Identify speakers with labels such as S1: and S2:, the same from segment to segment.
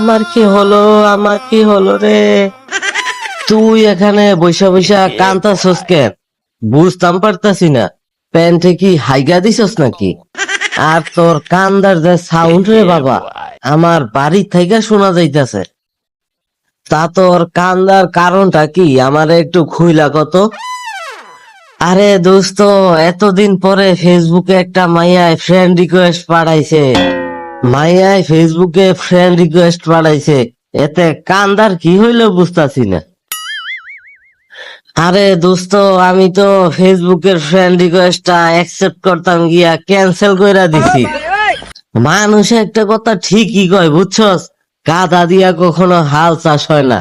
S1: আমার কি হলো, আমার কি হলো রে? তুই এখানে বৈশা বৈশা কান্তাছস কেন? বুঝতাম পারতাছি না, প্যান্টে কি হাইগা দিছস নাকি? আর তোর কান্দার যে সাউন্ড রে বাবা, আমার বাড়ি থেকে শোনা যাইতাছে। তা তোর কান্দার কারণটা কি, আমারে একটু খুইলা কত। আরে দোস্ত, এতদিন পরে ফেসবুকে একটা মাইয়ায় ফ্রেন্ড রিকোয়েস্ট পাঠাইছে। মাইয়ায় ফেসবুকে ফ্রেন্ড রিকোয়েস্ট পাঠাইছে, এতে কান্দার কি হইলো বুঝতাছি না। আরে দোস্ত, আমি তো ফেসবুকের ফ্রেন্ড রিকোয়েস্টটা অ্যাকসেপ্ট করতাম গিয়া ক্যান্সেল কইরা দিছি। মানুষ একটা কথা ঠিকই কয় বুঝছস, গাধা দিয়া কখনো হাল চাষ হয় না।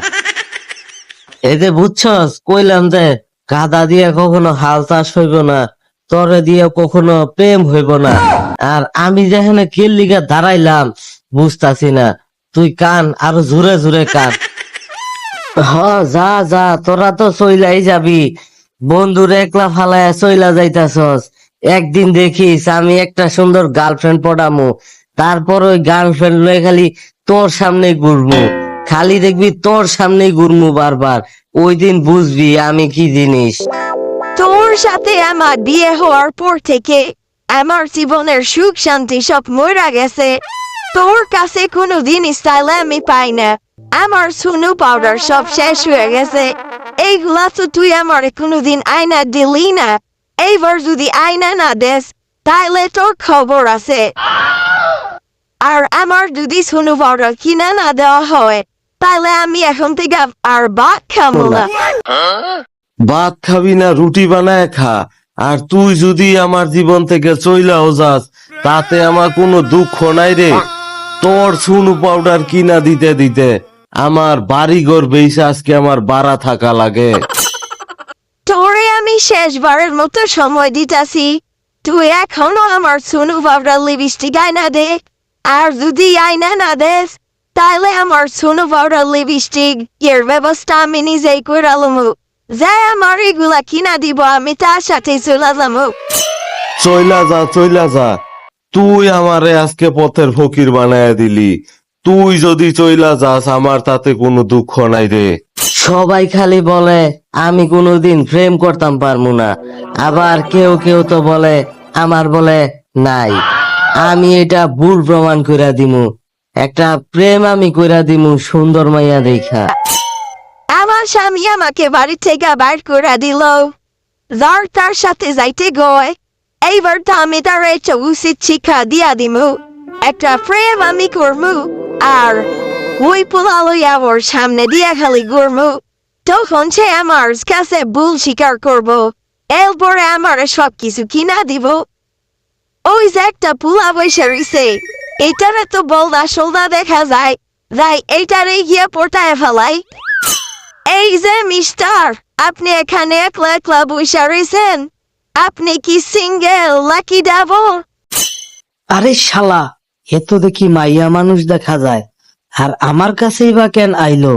S1: এই যে বুঝছস, কইলাম যে গাধা দিয়া কখনো হাল চাষ হইব না, তরে দিয়া কখনো প্রেম হইব না। আর আমি যেখানে কিল্লিগা দাঁড়াইলাম বুঝতাছি না, তুই কান আরো জোরে জোরে কান। হ, যা যা, তোরা তো চইলাই যাবি, বন্ধুরে একলা ফালায়া চইলা যাইতাছস। একদিন দেখিস আমি একটা সুন্দর গার্লফ্রেন্ড পটামু, তারপর ওই গার্লফ্রেন্ড লয়ে খালি তোর সামনেই ঘুরমু, খালি দেখবি তোর সামনেই ঘুরমু বারবার। ওই দিন বুঝবি আমি কি জিনিস।
S2: তোর সাথে আমার বিয়ে হওয়ার পর থেকে আমার জীবনের সুখ শান্তি সব মরে গেছে। তোর কাছে কোনো জিনিস চাইলে আমি পাই না। আমার সুনু পাউডার সব শেষ হয়ে গেছে। এইগুলা তো তুই আমার কোনোদিন আয়না দিলি না। এইবার যদি আয়না না দেস তাহলে তোর খবর আছে। আর আমার যদি সুনু পাউডার কিনা না দেওয়া হয় তাহলে আমি এখন থেকে আর ভাত খাবো না।
S3: ভাত খাবি না, রুটি বানায় খা। আর তুই যদি আমার জীবন থেকে চইলাও যাস, তাতে আমার কোনো দুঃখ নাই রে। তোর সুনু পাউডার কিনা দিতে দিতে আমার বাড়ি ঘর বেইসা আজকে আমার বাড়া থাকা লাগে।
S2: তোরে আমি শেষবারের মতো সময় দিতাছি, তুই এখনো আমার সুনু পাউডার লিপস্টিক আয়না দে। আর যদি আয়না না দেস তাহলে আমার সুনু পাউডার লিপস্টিক এর ব্যবস্থা আমি নিজেই করে লমু। যে আমার এগুলা কিনা দিব আমি তার সাথে চলে যাবো।
S3: চইলা যা, চইলা যা। তুই আমারে আজকে পথের ফকির বানায় দিলি। তুই যদি চইলা যাস আমার তাতে কোনো দুঃখ নাই রে।
S1: সবাই খালি বলে আমি কোনোদিন প্রেম করতাম পারবো না, আবার কেউ কেউ তো বলে আমার বলে নাই। আমি এটা ভুল প্রমাণ কইরা দিমু, একটা প্রেম আমি কইরা দিমু সুন্দর মাইয়া দেখা।
S2: আমার স্বামী আমাকে বাড়ি থেকে বাইর করে দিল, যার তার সাথে যাইতে গয়। এইবার তো আমি তার একটা উচিত শিক্ষা দিয়া দিমু, একটা প্রেম আমি করমু। আর ওই পোলালইয়া ওর সামনে দিয়া খালি ঘুরমু, তখন সে আমার কাছে ভুল স্বীকার করবো। এরপরে আমার সবকিছু কিনা দিব। ওই যে একটা পোলা বৈশা রইছে, এটারে তো বলদা সলদা দেখা যায়, যাই এইটারে গিয়া পড়তায় ফেলাই। এই যে মিস্টার, আপনি এখানে একলা একলা বৈশা রইছেন, আপনি কি সিঙ্গেল লাকি ডাবল?
S1: আরে শালা, এ তো দেখি মাইয়া মানুষ দেখা যায়, আর আমার কাছেই বা কেন আইলো?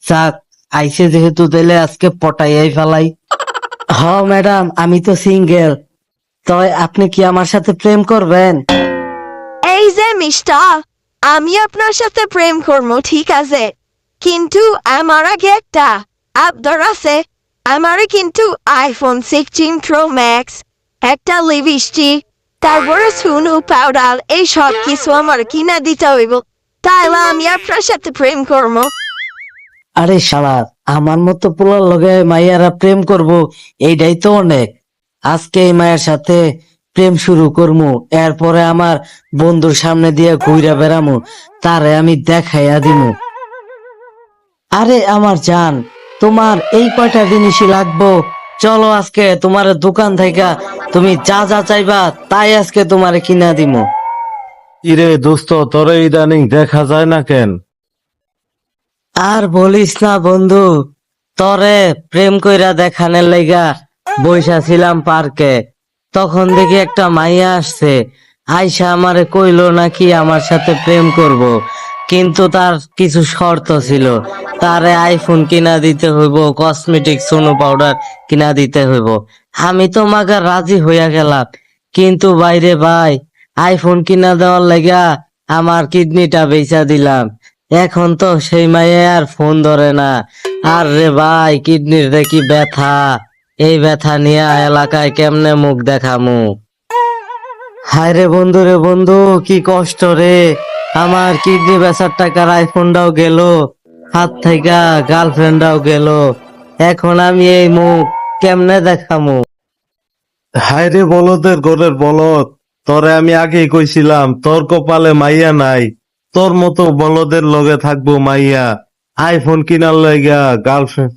S1: যাক, আইসে যেহেতু তাইলে আজকে পটাইয়াই ফেলাই। হ ম্যাডাম, আমি তো সিঙ্গেল, তয় আপনি কি আমার সাথে প্রেম করবেন?
S2: এই যে মিস্টার, আমি আপনার সাথে প্রেম করবো ঠিক আছে, কিন্তু আমার আগে একটা আবদার আছে। আমার কিন্তু আইফোন 16 প্রো ম্যাক্স, একটা লিপস্টিক, তারপরে সুনু পাউডার, এই সব কিছু আমার কিনা দিতে হইব, তাহলে আমি আপনার সাথে প্রেম করবো।
S1: আরে শালা, আমার মতো পোলার লগে মাইয়ারা প্রেম করব, এইটাই তো অনেক। আজকে এই মায়ের সাথে প্রেম শুরু করমু, এরপরে আমার বন্ধুর সামনে দিয়ে ঘুইরা বেড়ামু, তারে আমি দেখাইয়া দিমু। আরে আমার জান, তোমার এই কয়টা জিনিসই লাগবো? চলো আজকে তোমার দোকান থেকে তুমি যা যা চাইবা তাই আজকে তোমারে কিনা দিমু।
S3: ইরে দোস্ত, তোরে ইদানিং দেখা যায় না কেন?
S1: আর বলিস না বন্ধু, তরে প্রেম কইরা দেখানের লাইগা বইসা ছিলাম পার্কে, তখন দেখি একটা মাইয়া আসছে। আইসা আমারে কইলো নাকি আমার সাথে প্রেম করব, কিন্তু তার কিছু শর্ত ছিল। তারে আইফোন কিনা দিতে হইব, কসমেটিক সোনো পাউডার কিনা দিতে হইব। আমি তো মাগা রাজি হইয়া গেলাম, কিন্তু বাইরে ভাই, আইফোন কিনা দেওয়ার লাগা আমার কিডনিটা বেচা দিলাম। এখন তো সেই মাইয়া আর ফোন ধরে না। আর রে ভাই, কিডনির রে কি ব্যথা, এই ব্যথা নিয়ে এলাকায় কেমনে মুখ দেখামু। হায় রে বন্ধু, কি কষ্ট রে। আমার কিডনি বেচার টাকার আইফোনটাও গেল হাত থেকে, গার্লফ্রেন্ডটাও গেল। এখন আমি এই মুখ কেমনে দেখামু।
S3: হায় রে বলদের ঘরের বলদ, তোরে আমি আগেই কইছিলাম তোর কপালে মাইয়া নাই। তোর মতো বলদের লগে থাকবো মাইয়া, আইফোন কিনার লাইগা গার্লফ্রেন্ড